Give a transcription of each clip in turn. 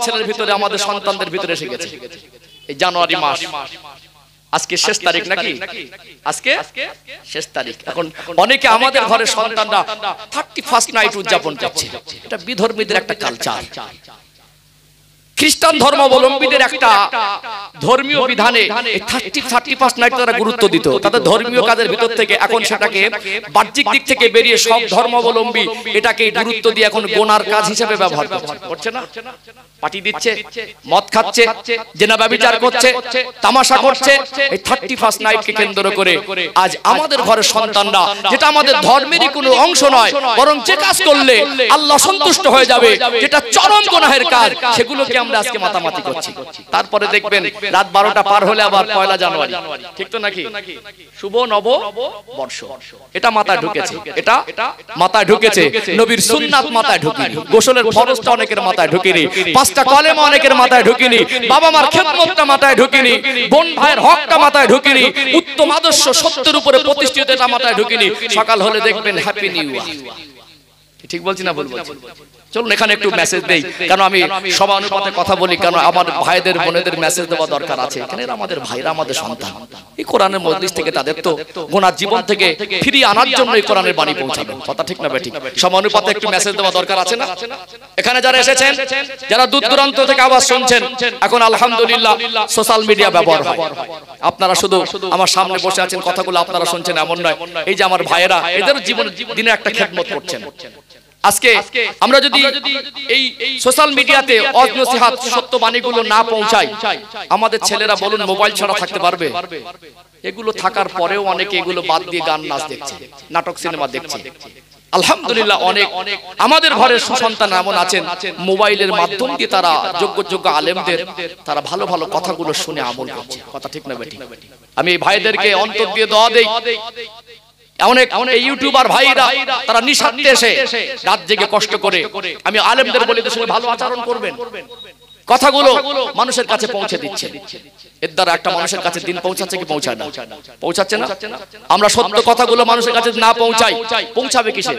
ছেলের ভিতরে আমাদের সন্তানদের ভিতরে এসে গেছে এই জানুয়ারি মাস আজকে শেষ তারিখ নাকি আজকে শেষ তারিখ এখন অনেকে আমাদের ঘরের সন্তানরা 31st নাইট উদযাপন করছে এটা বিধর্মীদের একটা কালচার খ্রিস্টান ধর্মাবলম্বীদের একটা ধর্মীয় বিধানে 31st নাইট তারা গুরুত্ব দিত তাদের ধর্মীয় কাজের ভিতর থেকে এখন সেটাকে বাহ্যিক দিক থেকে বেরিয়ে সব ধর্মাবলম্বী এটাকে গুরুত্ব দিয়ে এখন গোনার কাজ হিসেবে ব্যবহার করছে না পার্টি দিচ্ছে মদ খাচ্ছে জেনা ব্যভিচার করছে তামাশা করছে এই 31st নাইটকে কেন্দ্র করে আজ আমাদের ঘরের সন্তানরা যেটা আমাদের ধর্মেরই কোনো অংশ নয় বরং যে কাজ করলে আল্লাহ সন্তুষ্ট হয়ে যাবে যেটা চরম গুনাহের কাজ সেগুলোকে আমরা আজকে মাতামাতি করছি তারপরে দেখবেন রাত 12টা পার হলে আবার 1 জানুয়ারি ঠিক তো নাকি শুভ নববর্ষ এটা মাথায় ঢুকেছে এটা মাথায় ঢুকেছে নবীর সুন্নাত মাথায় ঢুকেনি গোসলের ফরজটা অনেকের মাথায় ঢুকেনি পাঁচটা কলেমা অনেকের মাথায় ঢুকেনি বাবা মার খেদমতটা মাথায় ঢুকেনি বোন ভাইয়ের হকটা মাথায় ঢুকেনি উত্তম আদর্শ সত্যের উপরে প্রতিষ্ঠিত এটা মাথায় ঢুকেনি সকাল হলে দেখবেন হ্যাপি নিউ ইয়ার ঠিক বলছি না বলবো চলুন এখানে একটু মেসেজ দেই কারণ আমি সমানুপাতে কথা বলি কারণ আমার ভাইদের বোনেদের মেসেজ দেওয়া দরকার আছে এখানে আমাদের ভাইরা আমাদের সন্তান এই কোরআনের মজলিস থেকে তাদের তো গোনার জীবন থেকে ফিরিয়ে আনার জন্য এই কোরআনের বাণী পৌঁছাবে কথা ঠিক না বেঠিক সমানুপাতে একটু মেসেজ দেওয়া দরকার আছে না এখানে যারা এসেছেন যারা দূর দূরান্ত থেকে আওয়াজ শুনছেন এখন আলহামদুলিল্লাহ সোশ্যাল মিডিয়া ব্যবহার হয় আপনারা শুধু আমার সামনে বসে আছেন কথাগুলো আপনারা শুনছেন এমন নয় এই যে আমার ভাইয়েরা এদের জীবন দিনে একটা খেদমত করছেন আজকে আমরা যদি এই সোশ্যাল মিডিয়াতে ওয়াজ নসিহত সত্য বাণীগুলো না পৌঁছাই আমাদের ছেলেরা বলুন মোবাইল ছাড়া থাকতে পারবে এগুলো থাকার পরেও অনেকে এগুলো বাদ দিয়ে গান নাচ দেখছে নাটক সিনেমা দেখছে আলহামদুলিল্লাহ অনেক আমাদের ঘরের সুসন্তান এমন আছেন মোবাইলের মাধ্যম দিয়ে তারা যোগ্য আলেমদের তারা ভালো ভালো কথাগুলো শুনে আমল করছে কথা ঠিক না বেঠিক আমি এই ভাইদেরকে অন্তর দিয়ে দোয়া দেই অনেক ইউটিউবার ভাইরা তারা নিঃস্বার্থে এসে রাত জেগে কষ্ট করে আমি আলেমদের বলি এদের সঙ্গে ভালো আচরণ করবেন কথাগুলো মানুষের কাছে পৌঁছে দিচ্ছে এর দ্বারা একটা মানুষের কাছে দিন পৌঁছাচ্ছে কি পৌঁছায় না পৌঁছাচ্ছে না আমরা সত্য কথাগুলো মানুষের কাছে না পৌঁছাই পৌঁছাবে কিসে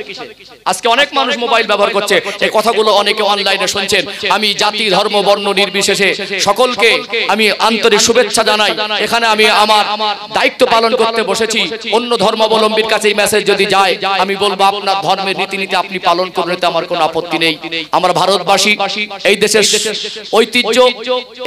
আজকে অনেক মানুষ মোবাইল ব্যবহার করছে এই কথাগুলো অনেকে অনলাইনে শুনছেন আমি জাতি ধর্ম বর্ণ নির্বিশেষে সকলকে আমি আন্তরিক শুভেচ্ছা জানাই এখানে আমি আমার দায়িত্ব পালন করতে বসেছি অন্য ধর্মাবলম্বীর কাছে এই মেসেজ যদি যায় আমি বলবো আপনার ধর্মের রীতিনীতি আপনি পালন করুন এতে আমার কোনো আপত্তি নেই আমরা ভারতবাসী এই দেশের ঐতিহ্য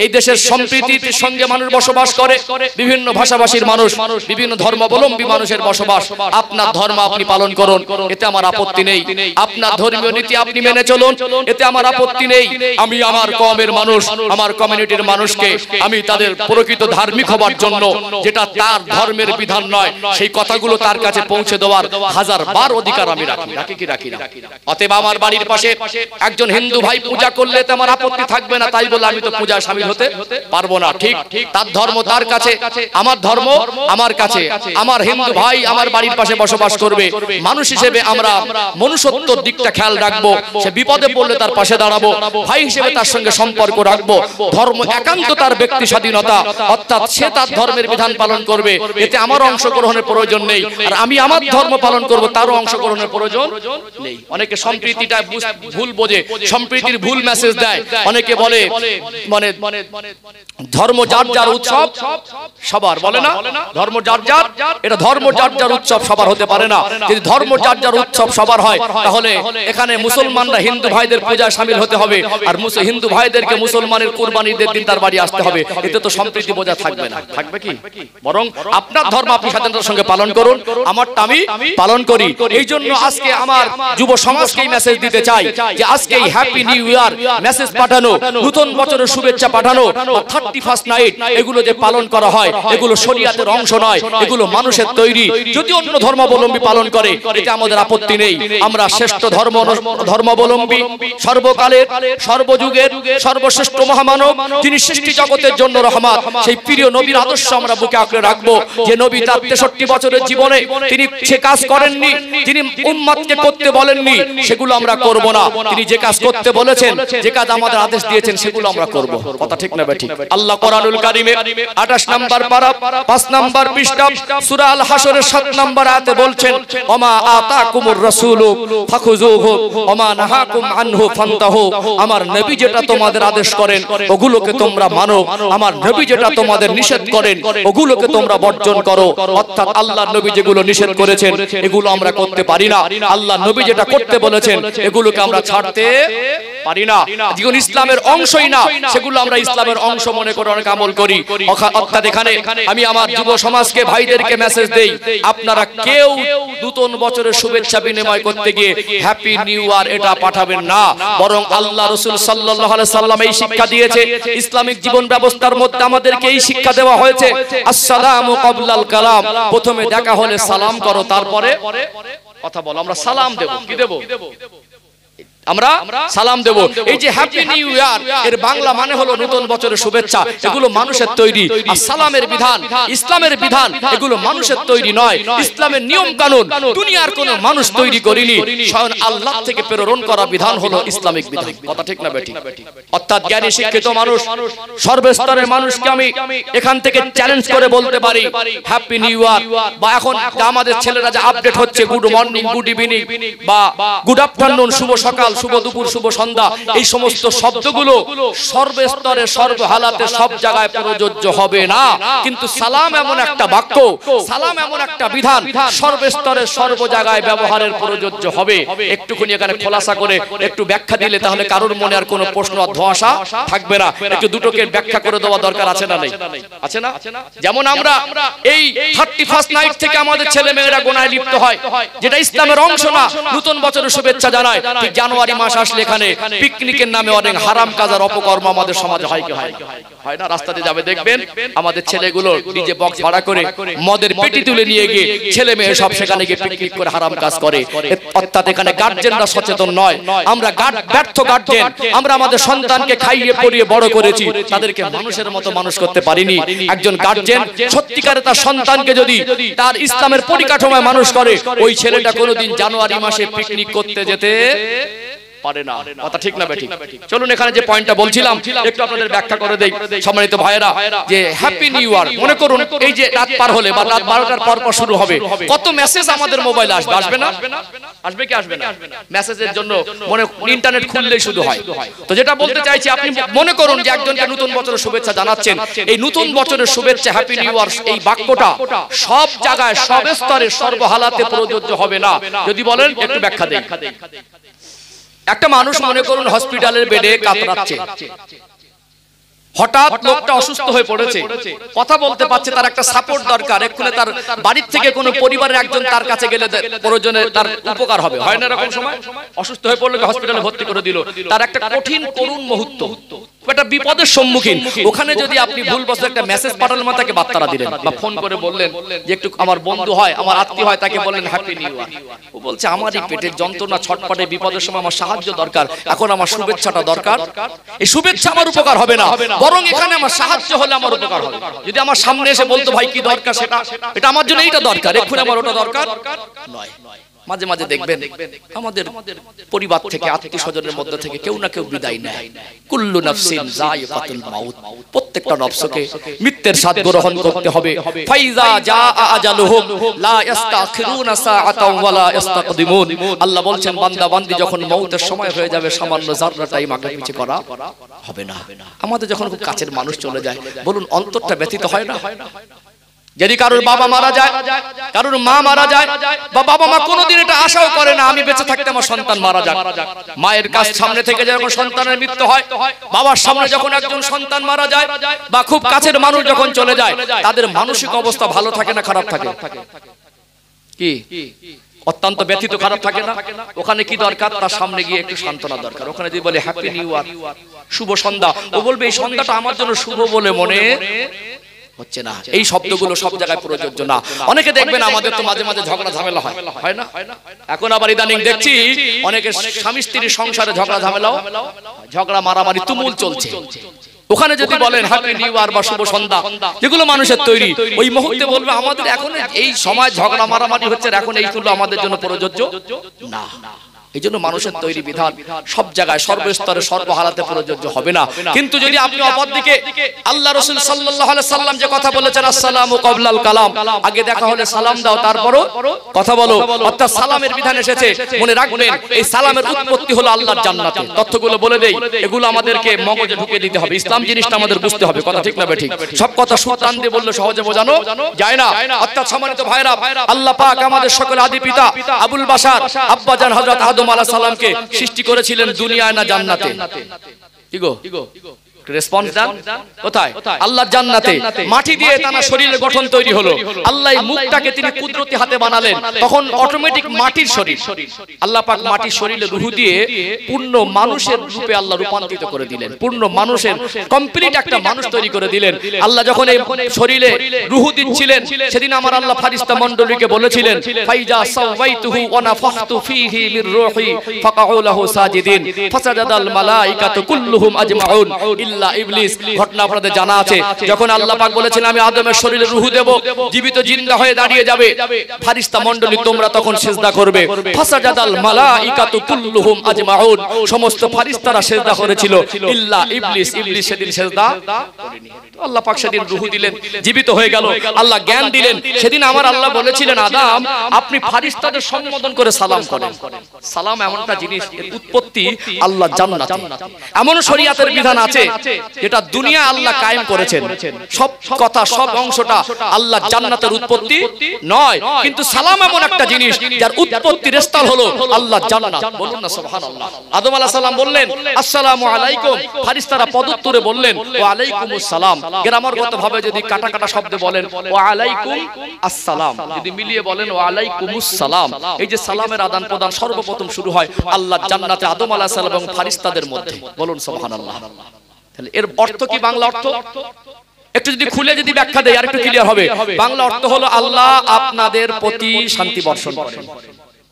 এই দেশের সম্প্রীতির সঙ্গে মানুষ বসবাস করে বিভিন্ন ভাষাভাষীর মানুষ বিভিন্ন ধর্মাবলম্বী মানুষের বসবাস আপনার ধর্ম আপনি পালন করুন এতে আমার আপত্তি নেই আপনার ধর্মীয় নীতি আপনি মেনে চলুন এতে আমার আপত্তি নেই আমি আমার কওমের মানুষ আমার কমিউনিটির মানুষকে আমি তাদের প্রকৃত ধার্মিক হবার জন্য যেটা তার ধর্মের বিধান নয় সেই কথাগুলো তার কাছে পৌঁছে দেওয়ার হাজারবার অধিকার আমি রাখি কি রাখি না অতএব আমার বাড়ির পাশে একজন হিন্দু ভাই পূজা করলে তো আমার আপত্তি থাকবে না তাই বলে আমি তো পূজায় শামিল হতে পারবো না ঠিক তার ধর্ম তার কাছে আমার ধর্ম আমার কাছে আমার হিন্দু ভাই আমার বাড়ির পাশে বসবাস করবে মানুষ হিসেবে আমরা মনুষ্যত্বর দিকটা খেয়াল রাখবো সে বিপদে পড়লে তার পাশে দাঁড়াবো ভাই হিসেবে তার সঙ্গে সম্পর্ক রাখবো ধর্ম একান্ত তার ব্যক্তি স্বাধীনতা অর্থাৎ সে তার ধর্মের বিধান পালন করবে এতে আমার অংশগ্রহণের প্রয়োজন নেই আর আমি আমার ধর্ম পালন করব তারও অংশগ্রহণের প্রয়োজন নেই অনেকে সম্প্রীতিটা ভুল বোঝে সম্প্রীতির ভুল মেসেজ দেয় অনেকে বলে মানে ধর্ম যার যার উৎসব সবার বলে না ধর্ম যার যার এটা ধর্ম যার যার উৎসব সবার হতে পারে না যদি ধর্ম যার যার উৎসব সবার হয় তাহলে এখানে মুসলমানরা হিন্দু ভাইদের পূজায় শামিল হতে হবে আর হিন্দু ভাইদেরকে মুসলমানের কুরবানির দিন তার বাড়ি আসতে হবে এতে তো সম্প্রীতি বোঝা থাকবে না থাকবে কি বরং আপনার ধর্ম আপনি স্বাধীনতার সঙ্গে পালন করুন আমারটা আমি পালন করি এই জন্য আজকে আমার যুব সমাজকে এই মেসেজ দিতে চাই যে আজকে এই হ্যাপি নিউ ইয়ার মেসেজ পাঠানো নতুন বছরের শুভেচ্ছা পাঠানো 31st নাইট এগুলো যে পালন করা হয় এগুলো শরীয়তের অংশ নয় এগুলো মানুষের তৈরি যদি অন্য ধর্মাবলম্বী পালন করে এতে আমাদের আপত্তি নেই আমরা শ্রেষ্ঠ ধর্মাবলম্বী সর্বকালের সর্বযুগের সর্বশ্রেষ্ঠ মহামানব যিনি সৃষ্টি জগতের জন্য রহমত সেই প্রিয় নবীর আদর্শ আমরা বুকে আঁকড়ে রাখবো যে নবী তার 63 বছরের জীবনে তিনি সে কাজ করেননি তিনি উম্মতকে করতে বলেননি সেগুলো আমরা করব না তিনি যে কাজ করতে বলেছেন যে কাজ আমাদের আদেশ দিয়েছেন সেগুলো আমরা করব কথা ঠিক না বেঠিক আল্লাহ কোরআনুল কারীম কারিমে 28 নম্বর পারা 5 নম্বর পৃষ্ঠা সূরা আল হাশরের 7 নম্বর আয়াতে বলছেন ওমা আতাকুমুর রাসূলু ফাখুযুহু ওমা নাহাকুম আনহু ফান্তাহু আমার নবী যেটা তোমাদের আদেশ করেন ওগুলোকে তোমরা মানো আমার নবী যেটা তোমাদের নিষেধ করেন ওগুলোকে তোমরা বর্জন করো অর্থাৎ আল্লাহর নবী যেগুলো নিষেধ করেছেন এগুলো আমরা করতে পারি না আল্লাহর নবী যেটা করতে বলেছেন এগুলোকে আমরা ছাড়তে পারি না যেগুলো ইসলামের অংশই না সেগুলো আমরা ইসলামের অংশ মনে করে অনেক আমল করি অর্থাৎ এখানে আমি আমার যুব সমাজকে ভাইদেরকে মেসেজ দেই আপনারা কেউ নতুন বছরের শুভেচ্ছা বিনিময় করতে গিয়ে হ্যাপি নিউ ইয়ার এটা পাঠাবেন না বরং আল্লাহ রাসূল সাল্লাল্লাহু আলাইহি সাল্লাম এই শিক্ষা দিয়েছে ইসলামিক জীবন ব্যবস্থার মধ্যে আমাদেরকে এই শিক্ষা দেওয়া হয়েছে আসসালামু ক্বাবলাল কালাম প্রথমে দেখা হলে সালাম করো তারপরে কথা বলো আমরা সালাম দেব কি দেব আমরা সালাম দেব এই যে হ্যাপি নিউ ইয়ার এর বাংলা মানে হলো নতুন বছরের শুভেচ্ছা এগুলো মানুষের তৈরি আর সালামের বিধান ইসলামের বিধান এগুলো মানুষের তৈরি নয় ইসলামের নিয়ম কানুন দুনিয়ার কোনো মানুষ তৈরি করেনি স্বয়ং আল্লাহ থেকে প্রেরণ করা বিধান হলো ইসলামিক বিধান কথা ঠিক না বেঠিক অর্থাৎ জ্ঞানী শিক্ষিত মানুষ সর্বস্তরের মানুষকে আমি এখান থেকে চ্যালেঞ্জ করে বলতে পারি হ্যাপি নিউ ইয়ার বা এখন আমাদের ছেলেরা যে আপডেট হচ্ছে গুড মর্নিং গুড ইভিনিং বা গুড আফটারনুন শুভ সকাল শুভ দুপুর শুভ সন্ধ্যা এই সমস্ত শব্দগুলো সর্বস্তরে সর্বহালাতে সব জায়গায় প্রযোজ্য হবে না কিন্তু সালাম এমন একটা বাক্য সালাম এমন একটা বিধান সর্বস্তরে সর্ব জায়গায় ব্যবহারের প্রযোজ্য হবে একটুখানি এখানে খোলাসা করে একটু ব্যাখ্যা দিলে তাহলে কারোর মনে আর কোনো প্রশ্ন আর ধোঁয়াশা থাকবে না একটু দুটোকে ব্যাখ্যা করে দেওয়া দরকার আছে না নেই আছে না যেমন আমরা এই 31st নাইট থেকে আমাদের ছেলে মেয়েরা গুনাহে লিপ্ত হয় যেটা ইসলামের অংশ না নতুন বছরের শুভেচ্ছা জানায় ঠিক জানুয়ারি মাস আসলে এখানে পিকনিকের নামে অনেক হারাম কাজ আর অপকর্ম আমাদের সমাজে হয় কি হয় না রাস্তাতে যাবে দেখবেন আমাদের ছেলেগুলো ডিজে বক্স ভাড়া করে মদের পেটি তুলে নিয়ে গিয়ে ছেলে মেয়ে সব সেখানে গিয়ে পিকনিক করে হারাম কাজ করে অর্থাৎ এখানে গার্জেনরা সচেতন নয় আমরা ব্যর্থ গার্জেন আমরা আমাদের সন্তানকে খাইয়ে পরিয়ে বড় করেছি তাদেরকে মানুষের মতো মানুষ করতে পারিনি একজন গার্জেন সত্যিকারে তার সন্তানকে যদি তার ইসলামের পরিকাঠামোয় মানুষ করে ওই ছেলেটা কোনোদিন জানুয়ারি মাসে পিকনিক করতে যেতে পারে না কথা ঠিক না বেঠিক চলুন এখানে যে পয়েন্টটা বলছিলাম একটু আপনাদের ব্যাখ্যা করে দেই সম্মানিত ভাইরা যে হ্যাপি নিউ ইয়ার মনে করুন এই যে রাত পার হলে বা রাত 12টার পর পর শুরু হবে কত মেসেজ আমাদের মোবাইলে আসবে না আসবে কি আসবে না মেসেজের জন্য মনে ইন্টারনেট খুললেই শুধু হয় তো যেটা বলতে চাইছি আপনি মনে করুন যে একজনকে নতুন বছরের শুভেচ্ছা জানাচ্ছেন এই নতুন বছরের শুভেচ্ছা হ্যাপি নিউ ইয়ার এই বাক্যটা সব জায়গায় সব স্তরে সর্বহালাতে প্রযোজ্য হবে না যদি বলেন একটু ব্যাখ্যা দেন একটা মানুষ মনে করুন হসপিটালের বেডে কাতরাচ্ছে হঠাৎ লোকটা অসুস্থ হয়ে পড়েছে কথা বলতে পারছে তার একটা সাপোর্ট দরকার এক্ষুনি তার বাড়ির থেকে কোনো পরিবারের একজন তার কাছে গেলে প্রয়োজনে তার উপকার হবে হয় না এরকম সময় অসুস্থ হয়ে পড়লে হসপিটালে ভর্তি করে দিল তার একটা কঠিন করুণ মুহূর্ত একটা বিপদের সম্মুখীন ওখানে যদি আপনি ভুলবশত একটা মেসেজ পাঠালেন বা তাকে বার্তা দিলেন বা ফোন করে বললেন যে একটু আমার বন্ধু হয় আমার আত্মীয় হয় তাকে বললেন হ্যাপি নিউ ইয়ার ও বলছে আমার এই পেটের যন্ত্রণা ছটপটে বিপদের সময় আমার সাহায্য দরকার এখন আমার শুভেচ্ছাটা দরকার এই শুভেচ্ছা আমার উপকার হবে না বরং এখানে আমার সাহায্য হলে আমার উপকার হবে যদি আমার সামনে এসে বলতো ভাই কি দরকার সেটা এটা আমার জন্য এইটা দরকার এক্ষুনি আমার ওটা দরকার নয় মাঝে মাঝে দেখবেন আমাদের পরিবার থেকে আত্মীয় স্বজনের মধ্যে থেকে কেউ না কেউ বিদায় নেয় কুল্লু নাফসিন যায়িকাতুল মাউত প্রত্যেকটা নফসকে মৃত্যুর স্বাদ গ্রহণ করতে হবে ফাইজা জাআ আজালুহুম লা ইস্তাখিরুনা সাআতাও ওয়া লা ইস্তাকদিমুন আল্লাহ বলছেন বান্দা বান্দি যখন মওতের সময় হয়ে যাবে সামান্য যাররা টাইম আগে পিছে করা হবে না আমাদের যখন খুব কাছের মানুষ চলে যায় বলুন অন্তরটা ব্যথিত হয় না যদি কারোর বাবা মারা যায় কারোর মা মারা যায় বা বাবা মা কোনোদিন এটা আশাও করে না আমি বেঁচে থাকতে আমার সন্তান মারা যাক মায়ের কাছ সামনে থেকে যখন সন্তানের মৃত্যু হয় বাবার সামনে যখন একজন সন্তান মারা যায় বা খুব কাছের মানুষ যখন চলে যায় তাদের মানসিক অবস্থা ভালো থাকে না খারাপ থাকে কি অত্যন্ত ব্যথিত খারাপ থাকে না ওখানে কি দরকার তার সামনে গিয়ে একটু সান্ত্বনা দরকার ওখানে যদি বলে হ্যাপি নিউ ইয়ার শুভ সন্ধ্যা ও বলবে এই সন্ধ্যাটা আমার জন্য শুভ বলে মনে হচ্ছে না এই শব্দগুলো সব জায়গায় প্রযোজ্য না অনেকে দেখবেন আমাদের তো মাঝে মাঝে ঝগড়া ঝামেলা হয় না এখন আবার ইদানিং দেখছি অনেকে স্বামী স্ত্রীর সংসারে ঝগড়া ঝামেলাও ঝগড়া মারামারি তুমুল চলছে ওখানে যদি বলেন হ্যাপি নিউ ইয়ার বা শুভ সন্ধ্যা যেগুলো মানুষের তৈরি ওই মুহূর্তে বলবে আমাদের এখন এই সময় ঝগড়া মারামারি হচ্ছে এখন এইগুলো আমাদের জন্য প্রযোজ্য না এই জন্য মানুষের তৈরি বিধান সব জায়গায় সর্বস্তরে সর্বহালাতে প্রযোজ্য হবে না। কিন্তু যদি আপনি অপরদিকে আল্লাহ রাসূল সাল্লাল্লাহু আলাইহি সাল্লাম যে কথা বলেছেন আসসালামু ক্বাবলাল কালাম, আগে দেখা হলে সালাম দাও তারপরও কথা বলো, অর্থাৎ সালামের বিধান এসেছে। মনে রাখবেন এই সালামের উৎপত্তি হলো আল্লাহর জান্নাতে। তথ্যগুলো বলে দেই, এগুলো আমাদেরকে মগজে ঢুকে দিতে হবে। ইসলাম জিনিসটা আমাদের বুঝতে হবে, কথা ঠিক না ঠিক? সব কথা সুতান দিয়ে বললে সহজে বোঝানো যায় না। অর্থাৎ সম্মানিত ভাইরা, আল্লাহ পাক আমাদের সকল আদি পিতা আবুল বাশার আব্বাজান হযরত আদম আলাইহিস সালামকে সৃষ্টি করেছিলেন দুনিয়ায় না জান্নাতে? কি গো রেসপন্স দেন, কোথায়? আল্লাহর জান্নাতে। মাটি দিয়ে তার শরীরের গঠন তৈরি হলো। আল্লাহ মুখটাকে তিনি কুদরতি হাতে বানালেন, তখন অটোমেটিক মাটির শরীর। আল্লাহ পাক মাটির শরীরে রূহ দিয়ে পূর্ণ মানুষের রূপে আল্লাহ রূপান্তরিত করে দিলেন। পূর্ণ মানুষের কমপ্লিট একটা মানুষ তৈরি করে দিলেন। আল্লাহ যখন এই শরীরে রূহ দিচ্ছিলেন, সেদিন আমার আল্লাহ ফারিস্তা মণ্ডলীকে বলেছিলেন, ফাইজা সাওয়াইতুহু ওয়া নাফাখতু ফীহি মির রূহি ফাকাউ লাহু সাজিদিন ফাসাজাদাল মালাইকাতু কুল্লুহুম আজমাউন ইল্লা ইবলিস। ঘটনা আপনাদের জানা আছে, যখন আল্লাহ পাক বলেছেন আমি আদমের শরীরে রূহ দেব, জীবিত জিন্দা হয়ে দাঁড়িয়ে যাবে, ফারিস্তা মণ্ডলী তোমরা তখন সিজদা করবে। ফাসাজাদাল মালাইকাতু কুল্লুহুম আজমাউন, সমস্ত ফারিস্তারা সিজদা করেছিল, ইল্লা ইবলিস, ইবলিস সেদিন সিজদা করেনি। আল্লাহ পাক সেদিন রূহ দিলেন, জীবিত হয়ে গেল। আল্লাহ জ্ঞান দিলেন। সেদিন আমার আল্লাহ বলেছিলেন, আদম আপনি ফারিস্তাদের সম্বোধন করে সালাম করেন। সালাম এমন একটা জিনিস, এর উৎপত্তি আল্লাহ জান্নাতে। এমন শরীয়তের বিধান আছে যেটা দুনিয়া আল্লাহ কায়েম করেছেন। সব কথা সব অংশটা আল্লাহ জান্নাতের উৎপত্তি নয়, কিন্তু সালাম এমন একটা জিনিস যার উৎপত্তির স্থল হলো আল্লাহ জান্নাত। বলুন না সুবহানাল্লাহ। আদম আলাইহিস সালাম বললেন আসসালামু আলাইকুম, ফারিস্তারা পদোত্তরে বললেন ওয়া আলাইকুমুস সালাম। গ্রামারগত ভাবে যদি কাটা কাটা শব্দে বলেন ওয়া আলাইকুম আসসালাম, যদি মিলিয়ে বলেন ওয়া আলাইকুমুস সালাম। এই যে সালামের আদান প্রদান সর্বপ্রথম শুরু হয় আল্লাহ জান্নাতে আদম আলাইহিস সালাম এবং ফারিস্তাদের মধ্যে। বলুন সুবহানাল্লাহ। তাহলে এর অর্থ কি? বাংলা অর্থ একটু যদি খুলে যদি ব্যাখ্যা দেই আর একটু ক্লিয়ার হবে। বাংলা অর্থ হলো আল্লাহ আপনাদের প্রতি শান্তি বর্ষণ করেন।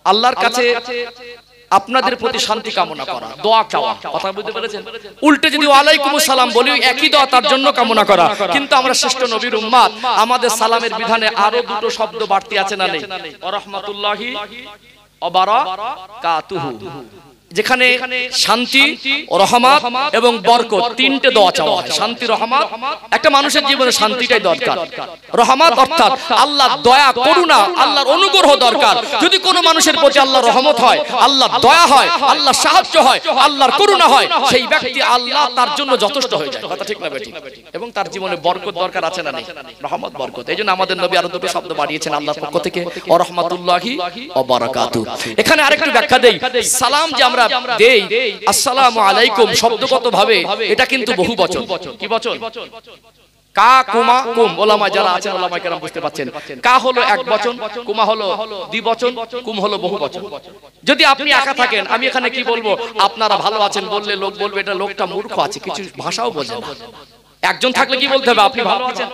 আল্লাহর কাছে আপনাদের প্রতি শান্তি কামনা করা, দোয়া চাওয়া। কথা বুঝতে পেরেছেন? উল্টে যদি ওয়ালাইকুমুস সালাম বলি, একই দোয়া তার জন্য কামনা করা। কিন্তু আমরা শ্রেষ্ঠ নবীর উম্মত, আমাদের সালামের বিধানে আরো দুটো শব্দ বাড়তি আছে না নেই? ওয়া রাহমাতুল্লাহি ওয়া বারাকাতুহু, যেখানে শান্তি, রহমত এবং বরকত তিনটে দোয়া চাওয়া হয়। শান্তি, রহমত, একটা মানুষের জীবনে শান্তিটাই দরকার। রহমত অর্থাৎ আল্লাহর দয়া, করুণা, আল্লাহর অনুগ্রহ দরকার। যদি কোনো মানুষের প্রতি আল্লাহর রহমত হয়, আল্লাহর দয়া হয়, আল্লাহর সাহায্য হয়, আল্লাহর করুণা হয়, সেই ব্যক্তি আল্লাহ তার জন্য যথেষ্ট হয়ে যায়। কথা ঠিক না বেঠিক? এবং তার জীবনে বরকত দরকার আছে না নেই? রহমত, বরকত। এইজন্য আমাদের নবী আরো দুটো শব্দ বাড়িয়েছেন আল্লাহর পক্ষ থেকে, ওয়া রাহমাতুল্লাহি ওয়া বারাকাতুহু। এখানে আরেকটু ব্যাখ্যা দেই। সালাম যে আমরা দেই আসসালামু আলাইকুম, শব্দগত ভাবে এটা কিন্তু বহু বচন। কি বচন? কা, কুমা, কুম। ওলামা যারা আছেন ওলামা কেরাম বুঝতে পাচ্ছেন, কা হলো এক বচন, কুমা হলো দ্বিবচন, কুম হলো বহু বচন। যদি আপনি একা থাকেন, আমি এখানে কি বলবো? আপনারা ভালো আছেন বললে লোক বলবে এটা লোকটা মূর্খ আছে, কিছু ভাষাও বোঝে না। একজন থাকলে কি বলতে হবে? আপনি ভালো আছেন।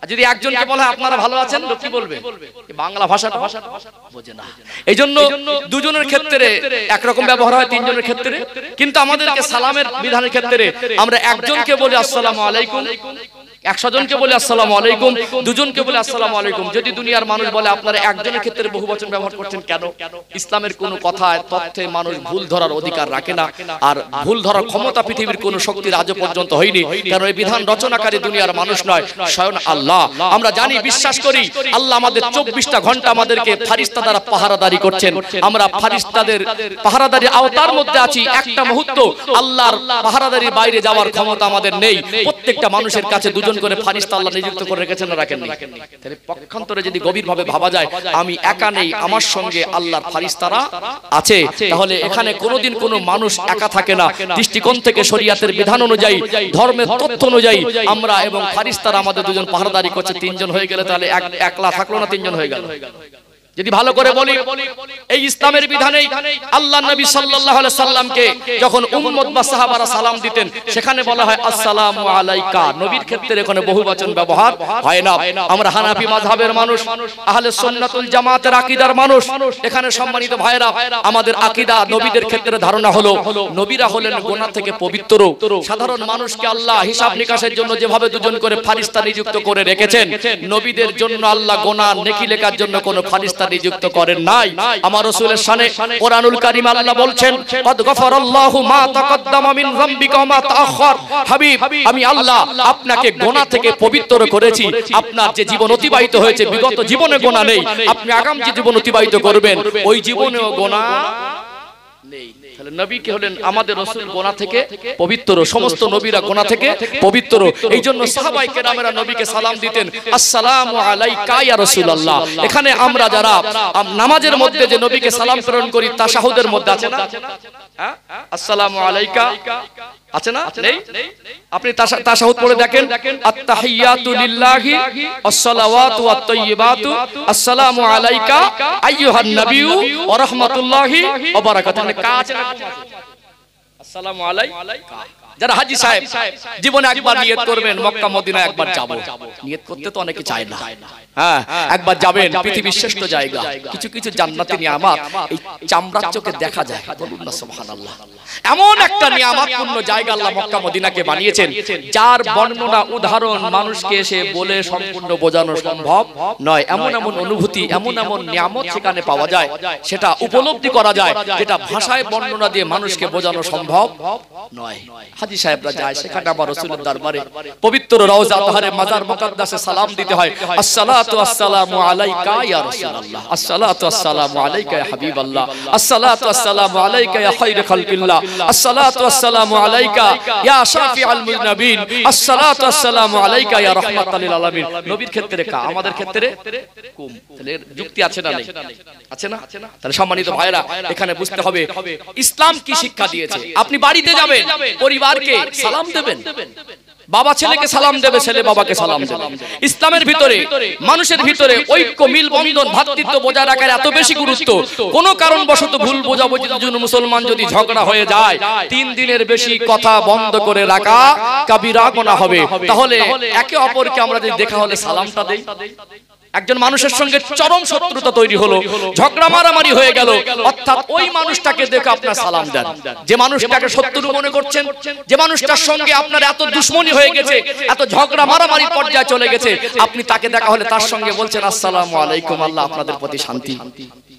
আর যদি একজনকে বলা হয় আপনারা ভালো আছেন, লোক কি বলবে? বাংলা ভাষাটা বোঝে না। এই জন্য দুজনের ক্ষেত্রে একরকম ব্যবহার হয়, তিনজনের ক্ষেত্রে। কিন্তু আমাদেরকে সালামের বিধানের ক্ষেত্রে আমরা একজনকে বলি আসসালামু আলাইকুম, 100 জনকে বলে আসসালামু আলাইকুম, দুজনকে বলে আসসালামু আলাইকুম। যদি দুনিয়ার মানুষ বলে আপনারা একজনের ক্ষেত্রে বহুবচন ব্যবহার করছেন কেন? ইসলামের কোন কথায় তথ্যে মানুষ ভুল ধরার অধিকার রাখে না, আর ভুল ধরার ক্ষমতা পৃথিবীর কোন শক্তির আজও পর্যন্ত হয়নি। কারণ এই বিধান রচনাকারী দুনিয়ার মানুষ নয়, স্বয়ং আল্লাহ। আমরা জানি, বিশ্বাস করি আল্লাহ আমাদের 24টা ঘন্টা আমাদেরকে ফারিস্তা দ্বারা পাহারাদারি করছেন। আমরা ফারিস্তাদের পাহারাদারি আওতার মধ্যে আছি। একটা মুহূর্ত আল্লাহর পাহারাদারির বাইরে যাওয়ার ক্ষমতা আমাদের নেই। প্রত্যেকটা মানুষের কাছে দুজন করে ফারিস্তা আল্লাহ নিযুক্ত করে রেখেছেন না রাখেননি? তাহলে পক্ষান্তরে যদি গভীরভাবে ভাবা যায় আমি একা নেই, আমার সঙ্গে আল্লাহর ফারিস্তারা আছে, তাহলে এখানে কোনোদিন কোনো মানুষ একা থাকে না। দৃষ্টিকোণ থেকে শরীয়তের বিধান অনুযায়ী, ধর্মের তথ্য অনুযায়ী আমরা এবং ফারিস্তারা আমাদের দুজন পাহারাদারি করছে। 3 জন হয়ে গেলে তাহলে একলা থাকলো না, 3 জন হয়ে গেল। যদি ভালো করে বলি, এই ইসলামের বিধানেই আল্লাহ নবী সাল্লাল্লাহু আলাইহি সাল্লামকে যখন উম্মত বা সাহাবারা সালাম দিতেন, সেখানে বলা হয় আসসালামু আলাইকা। নবীর ক্ষেত্রে এখানে বহুবচন ব্যবহার হয় না। আমরা হানাফি মাযহাবের মানুষ, আহলে সুন্নাতুল জামাতের আকীদার মানুষ। এখানে সম্মানিত ভাইরা, আমাদের আকীদা নবীদের ক্ষেত্রে ধারণা হলো নবীরা হলেন গুনাহ থেকে পবিত্র। সাধারণ মানুষকে আল্লাহ হিসাব নিকাশের জন্য যেভাবে দুজন করে ফারিস্তা নিযুক্ত করে রেখেছেন, নবীদের জন্য আল্লাহ গুনাহ নেকি লেখার জন্য কোনো ফারিস্তা ফারিস্তা নিযুক্ত করেন নাই। আমার রাসূলের শানে কোরআনুল কারীম আল্লাহ বলছেন কদ গফারাল্লাহু মা তাকাদ্দামা মিন যামবিকা ওয়া মা তাআখার। হাবিব, আমি আল্লাহ আপনাকে গুনাহ থেকে পবিত্র করেছি। আপনার যে জীবন অতিবাহিত হয়েছে বিগত জীবনে গুনাহ নেই, আপনি আগামী যে জীবন অতিবাহিত করবেন ওই জীবনেও গুনাহ নেই। তাহলে নবী কে হলেন আমাদের রাসূল গুনাহ থেকে পবিত্র, সমস্ত নবীরা গুনাহ থেকে পবিত্র। এইজন্য সাহাবায়ে কেরামেরা নবীকে সালাম দিতেন, আসসালামু আলাইকা ইয়া রাসূলুল্লাহ। এখানে আমরা যারা নামাজের মধ্যে যে নবীকে সালাম প্রেরণ করি তাশাহুদের মধ্যে আছে না, হ্যাঁ, আসসালামু আলাইকা আছে না, নেই? আপনি তাশাহুদ পড়ে দেখেন, আত-তাহিয়াতু লিল্লাহি আস-সালাওয়াতু ওয়াত-তাইয়্যিবাতু আসসালামু আলাইকা আইয়ুহান নাবিয়্যু ওয়া রাহমাতুল্লাহি ওয়া বারাকাতুহু। আসসালামু আলাইকা। যারা হাজী সাহেব জীবনে একবার নিয়ত করবেন মক্কা মদিনা একবার যাব, নিয়ত করতে তো অনেকে চায় না, হ্যাঁ, একবার যাবেন পৃথিবীর শ্রেষ্ঠ জায়গা, কিছু কিছু জান্নাতি নিয়ামত এই চামড়ার চোখে দেখা যায়, বলুন না সুবহানাল্লাহ। এমন একটা নিয়ামতপূর্ণ জায়গা আল্লাহ মক্কা মদিনাকে বানিয়েছেন যার বর্ণনা উদাহরণ মানুষকে এসে বলে সম্পূর্ণ বোঝানো সম্ভব নয়। এমন এমন অনুভূতি, এমন এমন নিয়ামত সেখানে পাওয়া যায়, সেটা উপলব্ধি করা যায়, যেটা ভাষায় বর্ণনা দিয়ে মানুষকে বোঝানো সম্ভব নয়। হাজী সাহেবরা যায় সেখানে আমার রাসূলের দরবারে পবিত্র রওজা তাহরে মাজার মুকদ্দাসে সালাম দিতে হয়, আসসালাতু আসসালামু আলাইকা ইয়া রাসূলুল্লাহ, আসসালাতু আসসালামু আলাইকা ইয়া হাবিবাল্লাহ, আসসালাতু আসসালামু আলাইকা ইয়া খায়রুল খালকিল্লাহ, আসসালাতু আসসালামু আলাইকা ইয়া শাফিউল মুযনিবিন, আসসালাতু আসসালামু আলাইকা ইয়া রাহমাতাল লিল আলামিন। নবীর ক্ষেত্রে কা, আমাদের ক্ষেত্রে কম। তাহলে যুক্তি আছে না, নেই? আছে না? তাহলে সম্মানিত ভাইরা এখানে বুঝতে হবে ইসলাম কি শিক্ষা দিয়েছে। আপনি বাড়িতে যাবেন, পরিবারকে সালাম দেবেন, বাবা ছেলেকে সালাম দেবে, ছেলে বাবাকে সালাম দেবে। ইসলামের ভিতরে মানুষের ভিতরে ঐক্য, মিল, বন্ধন, ভ্রাতৃত্ব বজায় রাখার এত বেশি গুরুত্ব। কোন কারণবশত ভুল বোঝাবুঝির জন্য মুসলমান যদি ঝগড়া হয়ে যায় 3 দিনের বেশি কথা বন্ধ করে রাখা কাবিরা গুনাহ হবে। তাহলে একে অপরকে আমরা যদি দেখা হলে সালামটা দেই। একজন মানুষের সঙ্গে চরম শত্রুতা তৈরি হলো, ঝগড়া মারামারি হয়ে গেল, অর্থাৎ ওই মানুষটাকে দেখে আপনার সালাম দেন। যে মানুষটাকে শত্রু মনে করছেন, যে মানুষটার সঙ্গে আপনার এত দুশ্মনী হয়ে গেছে, এত ঝগড়া মারামারি পর্যায়ে চলে গেছে, আপনি তাকে দেখা হলে তার সঙ্গে বলছেন আসসালামু আলাইকুম, আল্লাহ আপনাদের প্রতি শান্তি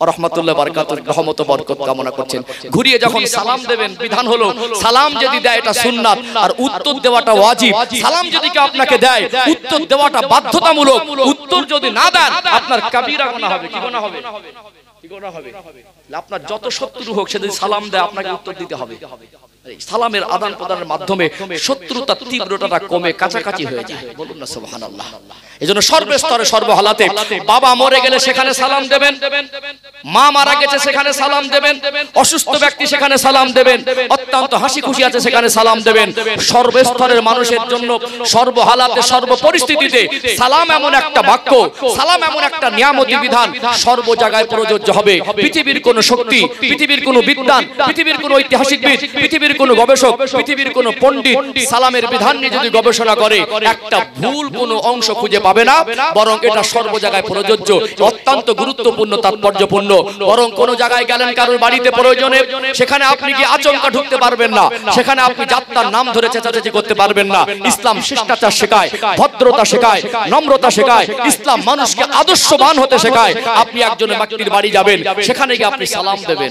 ও রাহমাতুল্লাহ বারাকাতুহু, রহমত ও বরকত কামনা করছেন। ঘুরিয়ে যখন সালাম দেবেন, বিধান হলো সালাম যদি দেয় এটা সুন্নাত আর উত্তর দেওয়াটা ওয়াজিব। সালাম যদি কেউ আপনাকে দেয় উত্তর দেওয়াটা বাধ্যতামূলক। উত্তর যদি না দেন আপনার কাবিরা গুনাহ হবে। কি গুনাহ হবে? কি গুনাহ হবে? আপনার যত শত্রু হোক সে যদি সালাম দেয় আপনাকে উত্তর দিতে হবে। সালামের আদান প্রদানের মাধ্যমে শত্রুতার তীব্রতাটা কমে কাছাকাছি হয়ে যায়, বলুন না সুবহানাল্লাহ। এজন্য সর্বস্তরে সর্বহালাতে বাবা মরে গেলে সেখানে সালাম দেবেন, মা মারা গেছে সেখানে সালাম দেবেন, অসুস্থ ব্যক্তি সেখানে সালাম দেবেন, অত্যন্ত হাসি খুশি আছে সেখানে সালাম দেবেন। সর্বস্তরের মানুষের জন্য সর্বহালাতে সর্বপরিস্থিতিতে সালাম এমন একটা বাক্য, সালাম এমন একটা নিয়ামতি বিধান সর্ব জায়গায় প্রযোজ্য হবে। পৃথিবীর কোন শক্তি, পৃথিবীর কোন বিদ্বান, পৃথিবীর কোন ঐতিহাসিকবিদ, পৃথিবীর কোন গবেষক, পৃথিবীর কোন পণ্ডিত সালামের বিধান নিয়ে যদি গবেষণা করে একটা ভুল কোন অংশ খুঁজে পাবে না, বরং এটা সর্ব জায়গায় প্রযোজ্য, অত্যন্ত গুরুত্বপূর্ণ, তাৎপর্যপূর্ণ। বরং কোন জায়গায় গেলেন কারোর বাড়িতে প্রয়োজনে, সেখানে আপনি কি আচমকা ঢুকতে পারবেন না, সেখানে আপনি যাত্রার নাম ধরে চেঁচাচেঁচি করতে পারবেন না। ইসলাম শিষ্টাচার শেখায়, ভদ্রতা শেখায়, নম্রতা শেখায়। ইসলাম মানুষকে আদর্শবান হতে শেখায়। আপনি একজনের ব্যক্তির বাড়ি যাবেন, সেখানে গিয়ে আপনি সালাম দেবেন,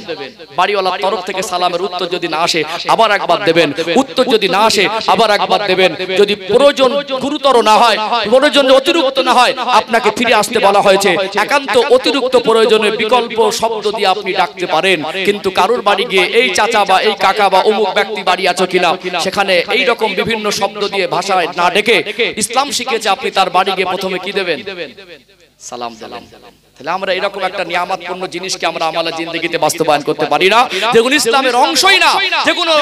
বাড়িওয়ালার তরফ থেকে সালামের উত্তর যদি না আসে আবার একবার দেবেন, উত্তর যদি না আসে আবার একবার দেবেন। যদি প্রয়োজন গুরুতর না হয়, প্রয়োজন অতিরিক্ত না হয়, আপনাকে ফিরে আসতে বলা হয়েছে। একান্ত অতিরিক্ত প্রয়োজনে বিকল্প শব্দ দিয়ে আপনি ডাকতে পারেন, কিন্তু কারোর বাড়ি গিয়ে এই চাচা বা এই কাকা বা অমুক ব্যক্তি বাড়ি আছো কিনা, সেখানে এই রকম বিভিন্ন শব্দ দিয়ে ভাষায় না ডেকে ইসলাম শিখেছে আপনি তার বাড়ি গিয়ে প্রথমে কি দেবেন? সালাম দেবেন। তাহলে আমরা এরকম একটা নিয়ামতপূর্ণ জিনিসকে আমরা আমাদের জিন্দেগিতে বাস্তবায়ন করতে পারি না, যেগুলো ইসলামের অংশই না, যেগুলো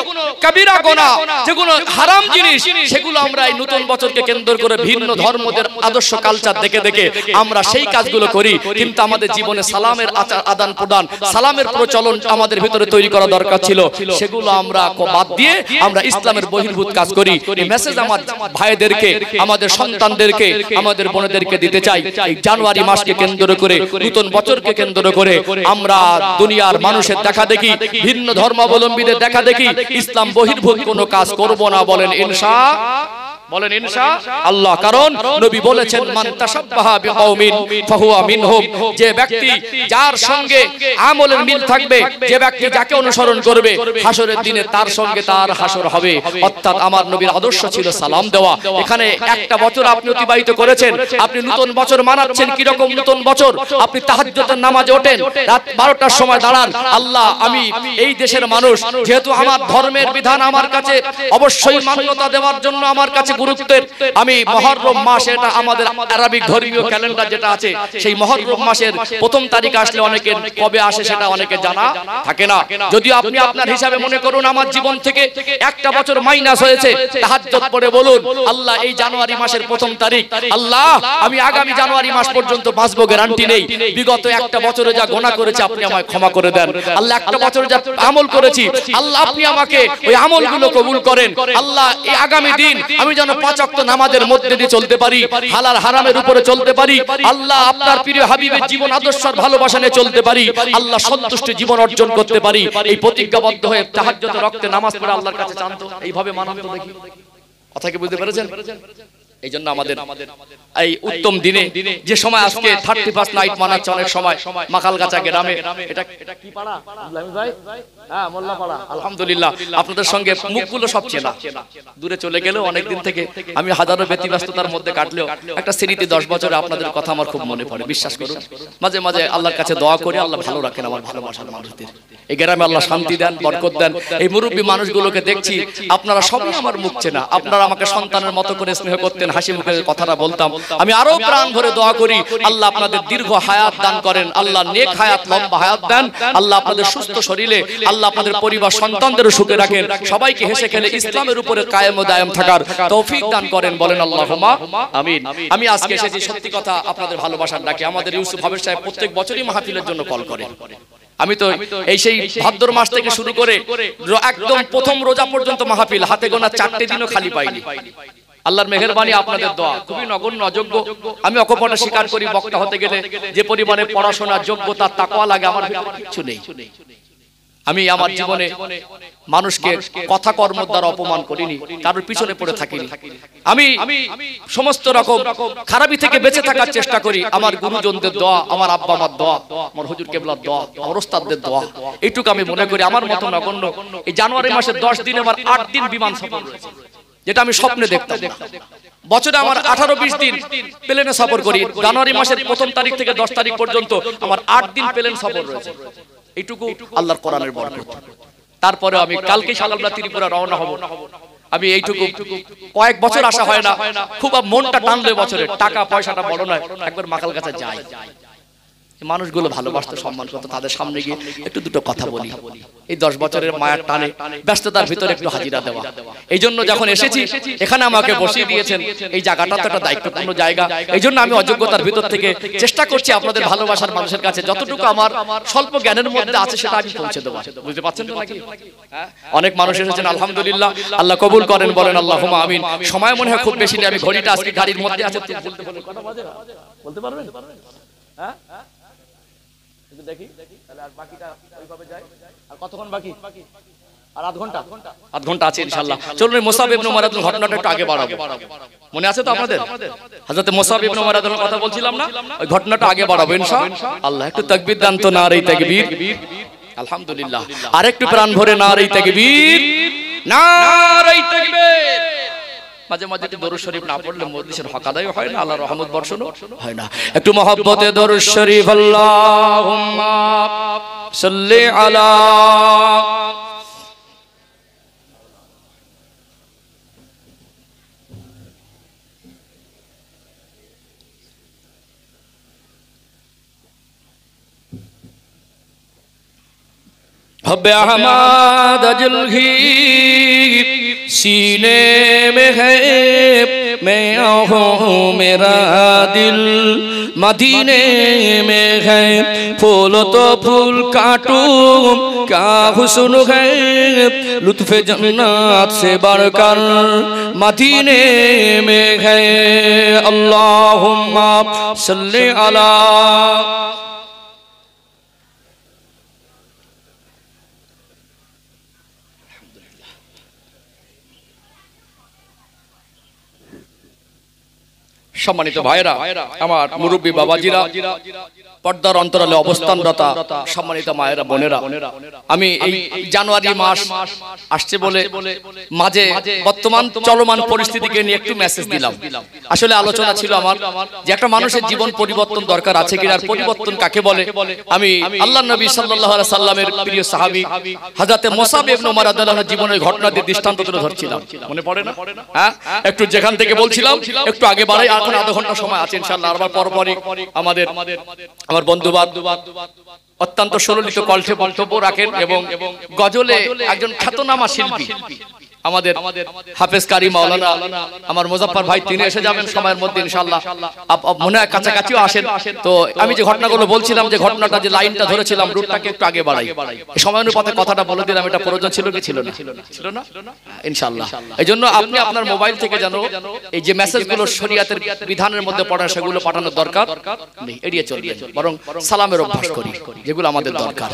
কাবিরা গুনাহ, যেগুলো হারাম জিনিস, সেগুলো আমরা এই নতুন বছরকে কেন্দ্র করে ভিন্ন ধর্মদের আদর্শ কালচার দেখে দেখে আমরা সেই কাজগুলো করি। কিন্তু আমাদের জীবনে সালামের আদান প্রদান, সালামের প্রচলন আমাদের ভিতরে তৈরি করা দরকার ছিল, সেগুলো আমরা বাদ দিয়ে আমরা ইসলামের বহির্ভূত কাজ করি। এই মেসেজ আমার ভাইদেরকে, আমাদের সন্তানদেরকে, আমাদের বোনেদেরকে দিতে চাই। এই জানুয়ারি মাসকে কেন্দ্র করে, নতুন বছরকে কেন্দ্র করে আমরা দুনিয়ার মানুষের দেখা দেখি, ভিন্ন ধর্মাবলম্বীদের দেখা দেখি, ইসলাম বহির্ভূত কোনো কাজ করব না বলেন ইনশাআল্লাহ। বলেন ইনশাআল্লাহ। কারণ নবী বলেছেন মান তাশাব্বাহা বিকওমিন ফাহুয়া মিনহুম, যে ব্যক্তি যার সঙ্গে আমলের মিল থাকবে, যে ব্যক্তি যাকে অনুসরণ করবে, হাসরের দিনে তার সঙ্গে তার হাসর হবে। অর্থাৎ আমার নবীর আদর্শ ছিল সালাম দেওয়া। এখানে একটা বছর আপনি অতিবাহিত করেছেন, আপনি নতুন বছর মানাচ্ছেন। কি রকম নতুন বছর? আপনি তাহাজ্জুদের নামাজে ওঠেন, রাত 12টার সময় দাঁড়ান, আল্লাহ আমি এই দেশের মানুষ, যেহেতু আমার ধর্মের বিধান আমার কাছে অবশ্যই মান্যতা দেওয়ার জন্য আমার কাছে গুরুত্বের, আমি মুহররম মাস, এটা আমাদের আরবিক ধর্মীয় ক্যালেন্ডার যেটা আছে, সেই মুহররম মাসের প্রথম তারিখ আসলে অনেকের কবে আসে সেটা অনেকে জানা থাকে না। যদিও আপনি আপনার হিসাবে মনে করুন আমার জীবন থেকে একটা বছর মাইনাস হয়েছে, তাহাজ্জুদ পড়ে বলুন আল্লাহ এই জানুয়ারি মাসের প্রথম তারিখ, আল্লাহ আমি আগামী জানুয়ারি মাস পর্যন্ত বাঁচবো, গ্যারান্টি নেই। বিগত একটা বছরে যা গুনাহ করেছি আপনি আমায় ক্ষমা করে দেন আল্লাহ। একটা বছরে যা আমল করেছি আল্লাহ আপনি আমাকে ওই আমলগুলো কবুল করেন আল্লাহ। এই আগামী দিন আমি যেন 5 ওয়াক্ত নামাজের মধ্যে দিয়ে চলতে পারি, হালাল হারামের উপরে চলতে পারি আল্লাহ, আপনার প্রিয় হাবিবের জীবন আদর্শ আর ভালোবাসা নিয়ে চলতে পারি আল্লাহ, সন্তুষ্টি জীবন অর্জন করতে পারি। এই প্রতিজ্ঞাবদ্ধ হয়ে তাহাজ্জুদের রক্তে নামাজ পড়ে আল্লাহর কাছে চান্ত, এইভাবে মানান তো দেখি। কথা কি বুঝতে পেরেছেন? এই জন্য আমাদের এই উত্তম দিনে যে সময় আজকে 31 নাইট মানাচ্ছে, অনেক সময় মাখালগাছা গ্রামে, এটা কি পাড়া ভাই? হ্যাঁ মোল্লাপাড়া। আলহামদুলিল্লাহ আপনাদের সঙ্গে মুখগুলো সব চেনা, দূরে চলে গেলেও অনেকদিন থেকে আমি হাজারো ব্যতিব্যস্ততার মধ্যে কাটলেও একটা স্মৃতি 10 বছরে আপনাদের কথা আমার খুব মনে পড়ে। বিশ্বাস করুন মাঝে মাঝে আল্লাহর কাছে দোয়া করি আল্লাহ ভালো রাখেন আমার ভালোবাসার মানুষদের, এই গ্রামে আল্লাহ শান্তি দেন, বরকত দেন। এই মুরব্বী মানুষগুলোকে দেখছি, আপনারা সবাই আমার মুখ চেনা, আপনারা আমাকে সন্তানের মতো করে স্নেহ করতেন, হাসি মুখে কথাটা বলতাম। আমি আরো প্রাণ ভরে দোয়া করি আল্লাহ আপনাদের দীর্ঘ হায়াত দান করেন, আল্লাহ নেক হায়াত, লম্বা হায়াত দেন আল্লাহ, আপনাদের সুস্থ শরীরে আল্লাহ আপনাদের পরিবার সন্তানদেরও সুখে রাখেন, সবাইকে হেসে খেলে ইসলামের উপরে কায়েম ও দায়েম থাকার তৌফিক দান করেন, বলেন আল্লাহুম্মা আমিন। আমি আজকে এসেছি সত্যি কথা আপনাদের ভালোবাসার ডাকে। আমাদের ইউসুফ হাবিব সাহেব প্রত্যেক বছরই মাহফিলের জন্য কল করেন। আমি তো এই সেই ভাদ্র মাস থেকে শুরু করে একদম প্রথম রোজা পর্যন্ত মাহফিল, হাতে গোনা 4টে দিনও খালি পাইনি। আল্লাহর মেহেরবানি, আপনাদের দোয়া, খুবই নগণ্য অযোগ্য। আমি অকপটে স্বীকার করি বক্তা হতে গেলে যে পরিমাণে পড়াশোনা, যোগ্যতা, তাকওয়া লাগে আমার কিছু নেই। আমি আমার জীবনে মানুষকে কথা কর্ম দ্বারা অপমান করিনি, কারোর পিছনে পড়ে থাকিনি। আমি সমস্ত রকম খারাপি থেকে বেঁচে থাকার চেষ্টা করি। আমার গুরুজনদের দোয়া, আমার আব্বা আমার দোয়া, আমার হুজুর কেবলার দোয়া, আমার ওস্তাদদের দোয়া, এইটুকু আমি মনে করি আমার মতো নগণ্য। এই জানুয়ারি মাসের 10 দিন আমার 8 দিন বিমান সফর রয়েছে, যেটা আমি স্বপ্নে দেখতাম। বছরে আমার 18-20 দিন প্লেনে সফর করি। জানুয়ারি মাসের প্রথম তারিখ থেকে 10 তারিখ পর্যন্ত আমার 8 দিন প্লেন সফর রয়েছে। এইটুকু আল্লাহর কোরআনের বরকত। তারপরে আমি কালকে সকালবেলা ত্রিপুরা রওনা হব। আমি এইটুকু কয়েক বছর আসা হয় না, খুব মনটা টানলে বছরে, টাকা পয়সাটা বড় নয়, একবার মাখালগাছা যাই, মানুষগুলো ভালোবাসতো, সম্মান করতো, তাদের সামনে গিয়ে একটু দুটো কথা বলি। এই 10 বছরের মায়ার টানে ব্যস্ততার ভিতরে একটু হাজিরা দেওয়া। এই জন্য যখন এসেছি এখানে আমাকে বসিয়ে দিয়েছেন, এই জায়গাটা তো একটা দায়িত্বপূর্ণ জায়গা। এই জন্য আমি অযোগ্যতার ভিতর থেকে চেষ্টা করছি আপনাদের ভালোবাসার মানুষের কাছে যতটুকু আমার স্বল্প জ্ঞানের মধ্যে আছে সেটা আমি পৌঁছে দেবো। বুঝতে পারছেন তো নাকি? অনেক মানুষ এসেছেন, আলহামদুলিল্লাহ, আল্লাহ কবুল করেন, বলেন আল্লাহুম্মা আমিন। সময় মনে হয় খুব বেশি নেই, আমি ঘড়িটা আজকে গাড়ির মধ্যে আছে, বলতে পারবেন? হ্যাঁ দেখি তাহলে আর বাকিটা ওইভাবে যায়। আর কতক্ষণ বাকি? আর আধ ঘন্টা আছে ইনশাআল্লাহ। চলুন মুসাব ইবনে উমার ঘটনাটা একটু আগে বাড়াবো। মনে আছে তো আপনাদের? হযরত মুসাব ইবনে উমার কথা বলছিলাম না, ওই ঘটনাটা আগে বাড়াবো ইনশাআল্লাহ। একটু তাকবীর দেন তো, নারে তাকবীর, আলহামদুলিল্লাহ। আর একটু প্রাণ ভরে নারে তাকবীর, নারে তাকবীর। মাঝে মাঝে দরুদ শরীফ না পড়লে মজলিসের হক আদায় হয় না, আল্লাহর রহমত বর্ষণ হয় না। একটু মহব্বতে দরুদ শরীফ, আল্লাহুম্মা সাল্লি আলা हब्बे अहमद जुल्ही सीने में है, मैं हूँ मेरा दिल मदीने में है। फूल तो फूल काटूं क्या हुस्न है, लुत्फ़े जन्नत से बढ़कर मदीने में है। अल्लाहुम्मा सल्ली अला সম্মানিত ভাইরা, আমার মুরব্বী বাবাজিরা, পর্দার অন্তরালে অবস্থানরত সম্মানিত মায়েরা বোনেরা, আমি এই জানুয়ারি মাস আসছে বলে মাঝে বর্তমান চলমান পরিস্থিতিকে নিয়ে একটু মেসেজ দিলাম। আসলে আলোচনা ছিল আমার যে একটা মানুষের জীবন পরিবর্তন দরকার আছে কিনা, আর পরিবর্তন কাকে বলে। আমি আল্লাহর নবী সাল্লাল্লাহু আলাইহি সাল্লামের প্রিয় সাহাবী হযরত মুসাব ইবনে উমর রাদিয়াল্লাহু আনহু জীবনের ঘটনা দিয়ে দৃষ্টান্ত তুলে ধরছিলাম, মনে পড়ে না? হ্যাঁ, একটু যেখান থেকে বলছিলাম একটু আগে বাড়াই, এখন আধা ঘন্টা সময় আছে ইনশাআল্লাহ। আর পরপরই আমার বন্ধুবান্ধব অত্যন্ত সুললিত কণ্ঠে বক্তব্য রাখেন এবং গজলে একজন খ্যাতনামা শিল্পী আমাদের হাফেজ কারি মাওলানা আমার মুজাফফর ভাই, তিনি এসে যাবেন সময়ের মধ্যে ইনশাআল্লাহ। মনে হয় কাছাকাছিও আসেন। তো আমি যে ঘটনাগুলো বলছিলাম, যে ঘটনাটা যে লাইনটা ধরেছিলাম, রুটটাকে একটু আগে বাড়াই, সময় অনুপাতে কথাটা বলে দিলাম। এটা প্রয়োজন ছিল কি ছিল না? ছিল না ইনশাআল্লাহ। এই জন্য আপনি আপনার মোবাইল থেকে যেন এই যে মেসেজগুলো শরীয়তের বিধানের মধ্যে পড়া, সেগুলো পাঠানোর দরকার নেই, এড়িয়ে চলবেন, বরং সালামের অভ্যাস করি, যেগুলো আমাদের দরকার।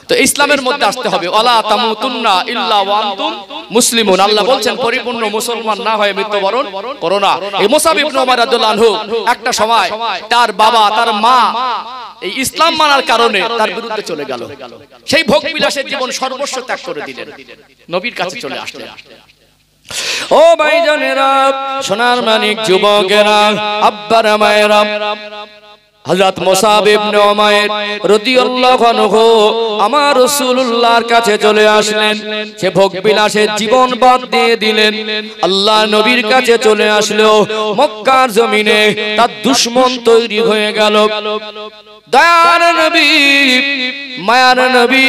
তো ইসলামের মধ্যে আসতে হবে। ওয়ালা তামুতুন্না ইল্লা ওয়া আনতুম মুসলিমুন। আল্লাহ বলছেন পরিপূর্ণ মুসলমান না হয়ে মৃত্যুবরণ করো না। এই মুসাব ইবনে উমর রাদিয়াল্লাহু আনহু একটা সময় তার বাবা তার মা এই ইসলাম মানার কারণে তার বিরুদ্ধে চলে গেল। সেই ভোগ বিলাসের জীবন সর্বস্ব ত্যাগ করে দিলেন, নবীর কাছে চলে আসলেন। ও ভাইজানেরা, সোনার মানিক যুবকেরা, আব্বারা মায়েরা, হযরত মুসাব ইবনে উমাইর রাদিয়াল্লাহু আনহু আমার রাসূলুল্লাহর কাছে চলে আসলেন। সে ভোগ বিলাসের জীবন বাদ দিয়ে দিলেন, আল্লাহ নবীর কাছে চলে আসলো। মক্কার জমিনে তার দুশমন তৈরি হয়ে গেল। দয়ার নবী, মায়ার নবী,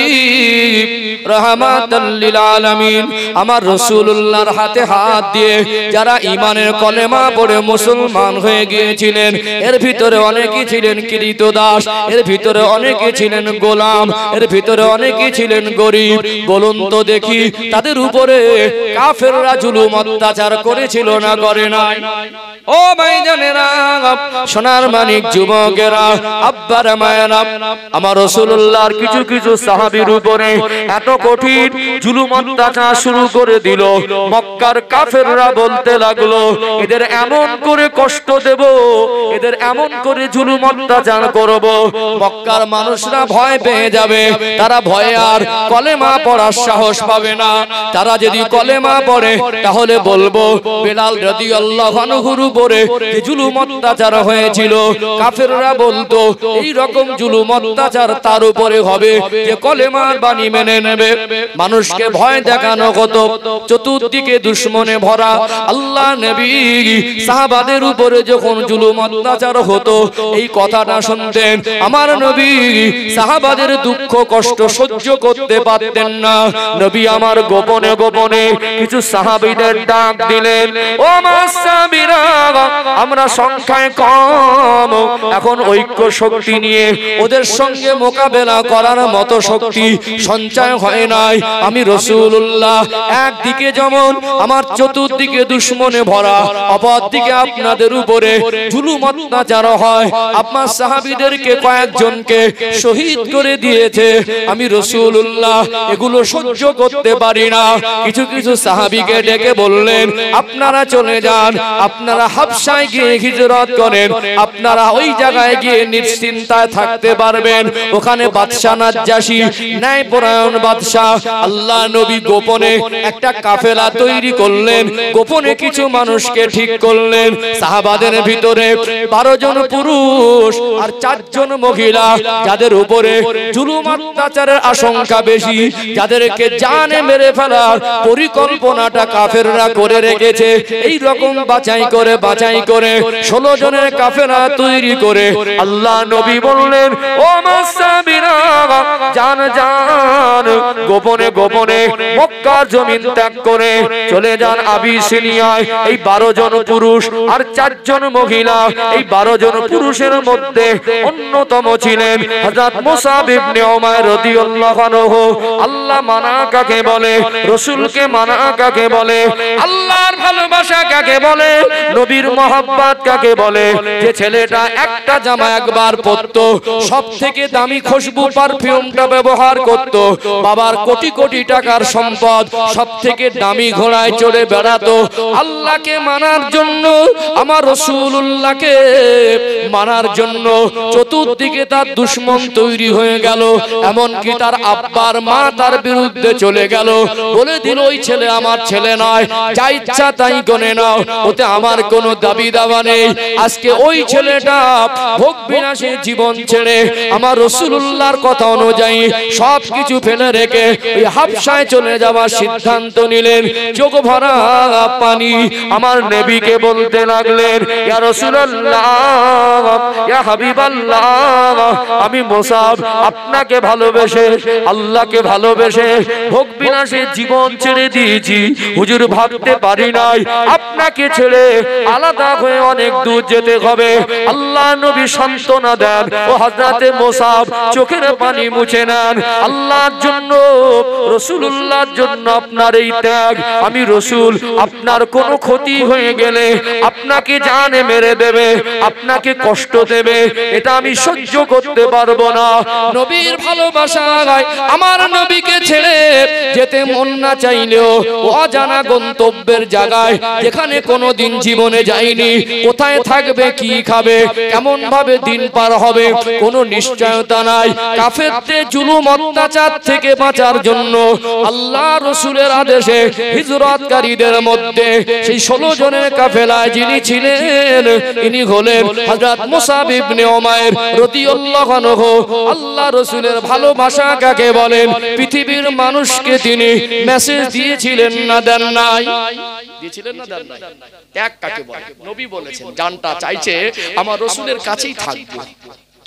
রাহমাতাল লিল আলামিন আমার রাসূলুল্লাহর হাতে হাত দিয়ে যারা ঈমানের কলেমা পড়ে মুসলমান হয়ে গিয়েছিলেন, এর ভিতরে অনেকেই ছিলেন কৃতদাস, এর ভিতরে অনেকে ছিলেন গোলাম, এর ভিতরে অনেকে ছিলেন গরিব। বলুন তো দেখি, তাদের উপরে কাফেররা জুলুম অত্যাচার করেছিল না করে নাই? ও ভাইজানেরা, সোনার মানিক যুবকেরা, আব্বারা মায়েরা, আমার রাসূলুল্লাহর কিছু কিছু সাহাবীর উপরে এত কঠিন জুলুম অত্যাচার শুরু করে দিল। মক্কার কাফেররা বলতে লাগলো, এদের এমন করে কষ্ট দেব, এদের এমন করে জুলুম অত্যাচার করব, মক্কার মানুষরা ভয় পেয়ে যাবে। তারা ভয়ে আর কলেমা পড়ার সাহস পাবে না। তারা যদি কলেমা পড়ে তাহলে বলবো বেলাল রাদিয়াল্লাহু আনহুর উপরে যে জুলুম অত্যাচার হয়েছিল, কাফেররা বলতো এই রকম জুলুম অত্যাচার তার উপরে হবে যে কলেমার বাণী মেনে নেবে। মানুষকে ভয় দেখানো কত, চতুর্দিকে দুশমনে ভরা। আল্লাহ নবী সাহাবাদের উপরে যখন জুলুম অত্যাচার হতো, এই কথাটা শুনতেন আমার নবী সাহাবাদের দুঃখ কষ্ট সহ্য করতে পারতেন না। নবী আমার গোপনে গোপনে কিছু সাহাবীদের ডাক দিলেন, ও সাহাবীরা, আমরা সংখ্যায় কম, এখন ঐক্য শক্তি নিয়ে ওদের সঙ্গে মোকাবেলা করার মতো শক্তি সঞ্চয় হয় নাই। আমি রাসূলুল্লাহ একদিকে যেমন আমার চতুর্দিকে দুশমনে ভরা, অপরদিকে আপনাদের উপরে জুলুম অত্যাচার হয়, আপনার সাহাবীদেরকে কয়েকজনকে শহীদ করে দিয়েছে। আমি রাসূলুল্লাহ এগুলো সহ্য করতে পারি না। কিছু কিছু সাহাবীকে ডেকে বললেন, আপনারা চলে যান, আপনারা হাবশায় গিয়ে হিজরত করেন, আপনারা ওই জায়গায় গিয়ে নিশ্চিন্তায় থাকতে পারবেন। ওখানে বাদশা নাজ্জাশী, ন্যায়পরায়ণ বাদশা। আল্লাহ নবী গোপনে একটা কাফেলা তৈরি করলেন, গোপনে কিছু মানুষকে ঠিক করলেন। সাহাবাদের ভিতরে 12 জন পুরুষ আর 4 জন মহিলা, যাদের উপরে জুলুম অত্যাচারের আশঙ্কা বেশি, যাদেরকে জানে মেরে ফেলার পরিকল্পনাটা কাফেররা করে রেখেছে। এই রকম বাছাই করে 16 জনের কাফেলা তৈরি করে আল্লাহ নবী বললেন, ও মুসাবিরা, জান জান, গোপনে গোপনে মক্কার জমিন ত্যাগ করে চলে যান আবিসিনিয়ায়। এই 12 জন পুরুষ আর 4 জন মহিলা, এই 12 জন পুরুষের মধ্যে অন্যতম ছিলেন হযরত মুসাব ইবনে উমাইর রাদিয়াল্লাহু আনহু। আল্লাহ মানা কাকে বলে, রাসূলকে মানা কাকে বলে, আল্লাহর ভালোবাসা কাকে বলে, নবীর মহব্বত মহব্বত কাকে বলে? যে ছেলেটা একটা জামা একবার পরতো, সব থেকে দামি খুশবু পারফিউমটা ব্যবহার করত, বাবার কোটি কোটি টাকার সম্পদ, সব থেকে দামি ঘোড়ায় চড়ে বেড়াতো, আল্লাহকে মানার জন্য, আমার রাসূলুল্লাহকে মানার জন্য চতুর্দিকে তার দুশমন তৈরি হয়ে গেল। এমনকি তার আব্বার মা তার বিরুদ্ধে চলে গেল, বলে দিল ওই ছেলে আমার ছেলে নয়, যা ইচ্ছা তাই গনে নাও, ওতে আমার কোনো দাবি দাওয়া নেই। আজকে ওই ছেলেটা ভোগ বিলাসে জীবন ছেড়ে আমার রাসূলুল্লাহর কথা অনুযায়ী সব কিছু ফেলে রেখে ওই হাবশায় চলে যাওয়ার সিদ্ধান্ত নিলেন। চোখ ভরা পানি আমার নবীকে বলতে লাগলেন, ইয়া রাসূলুল্লাহ, ইয়া হাবিবাল্লাহ, আমি মুসাব আপনাকে ভালোবেসে, আল্লাহকে ভালোবেসে ভোগ বিলাসে জীবন ছেড়ে দিয়েছি। হুজুর ভাবতে পারি নাই আপনাকে ছেড়ে আলাদা হয়ে অনেক দূর যেতে হবে। আল্লাহ নবী সান্ত্বনা দেন, ও হযরতে মুসাব চোখের পানি মুছে নেন। আল্লাহর জন্য, রাসূলুল্লাহর জন্য আপনার এই ত্যাগ, আমি রাসূল আপনার কোনো ক্ষতি হয়ে গেলে আপনাকে জানে মেরে দেবে, আপনাকে কষ্ট দেবে, এটা আমি সহ্য করতে পারবো না। নবীর ভালোবাসায় আমার নবীকে ছেড়ে যেতে মন না চাইলেও অজানা গন্তব্যের জায়গায়, যেখানে কোনোদিন জীবনে যায়নি, কোথায় থাকবে, কি খাবে, কেমন ভাবে দিন পার হবে, কোনো নিশ্চয়তা নাই। কাফেরদের জুলুম অত্যাচার থেকে বাঁচার জন্য আল্লাহ রাসূলের আদেশে হিজরতকারীদের মধ্যে সেই 16 জনের কাফেলায় যিনি ছিলেন, ইনি হলেন হযরত মুসাব ইবনে উমাইর রাদিয়াল্লাহু আনহু। আল্লাহ রাসূলের ভালোবাসা কাকে বলেন? পৃথিবীর মানুষকে তিনি মেসেজ দিয়েছিলেন না দেন নাই? দিয়েছিলেন না দেন নাই? ত্যাগ কাকে বলে? নবী বলেছেন, জানটা চাইছে আমার রাসূলের কাছেই থাকবো।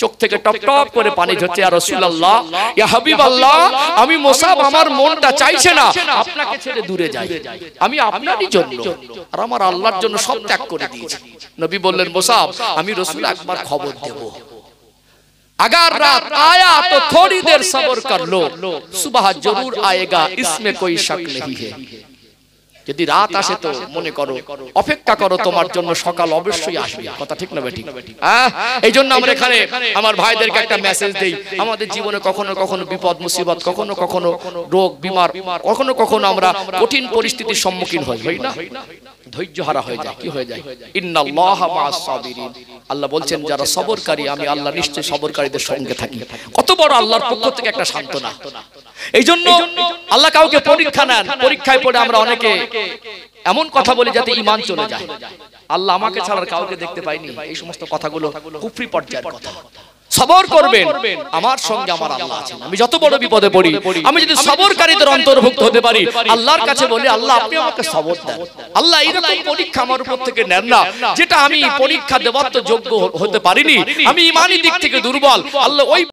চোখ থেকে টপ টপ করে পানি ঝরছে, ইয়া রাসূলুল্লাহ, ইয়া হাবিবাল্লাহ, আমি মুসাব, আমার মনটা চাইছে না আপনাকে ছেড়ে দূরে যাই, আমি আপনারই জন্য আর আমার আল্লাহর জন্য সব ত্যাগ করে দিয়েছি। নবী বললেন, মুসাব, আমি রাসূল একবার খবর দেব, अगर रात आया तो थोड़ी देर सब्र कर लो, सुबह जरूर आएगा, इसमें कोई शक नहीं है। যদি রাত আসে তো মনে করো, অপেক্ষা করো, তোমার জন্য সকাল অবশ্যই আসবে। কথা ঠিক না বেঠিক? এই জন্য আমরা এখানে আমার ভাইদেরকে একটা মেসেজ দেই, আমাদের জীবনে কখনো কখনো বিপদ মুসিবত, কখনো কখনো রোগ বিমার, কখনো কখনো আমরা কঠিন পরিস্থিতির সম্মুখীন হই না, ধৈর্য হারা হয়ে যায়। কি হয়ে যায়? ইন্নাল্লাহা মা'আস সাবিরিন, আল্লাহ বলছেন যারা সবরকারী, আমি আল্লাহ নিশ্চয়ই সবরকারীদের সঙ্গে থাকি। কত বড় আল্লাহর পক্ষ থেকে একটা সান্ত্বনা। এই জন্য আল্লাহ কাউকে পরীক্ষা নেন, পরীক্ষায় পড়ে আমরা অনেকে এমন কথা বলি যাতে ঈমান চলে যায়। আল্লাহ আমাকে ছাড়া কাউকে দেখতে পাইনি, এই সমস্ত কথাগুলো কুফরি পর্যায়ের কথা। সবর করবেন, আমার সঙ্গে আমার আল্লাহ আছেন। আমি যত বড় বিপদে পড়ি, আমি যদি সবরকারীদের অন্তর্ভুক্ত হতে পারি, আল্লাহর কাছে বলি, আল্লাহ আপনি আমাকে সবর দেন। আল্লাহ এরকম পরীক্ষা আমার উপর থেকে নেন না, যেটা আমি পরীক্ষা দেওয়ার তো যোগ্য হতে পারিনি, আমি ঈমানি দিক থেকে দুর্বল। আল্লাহ ওই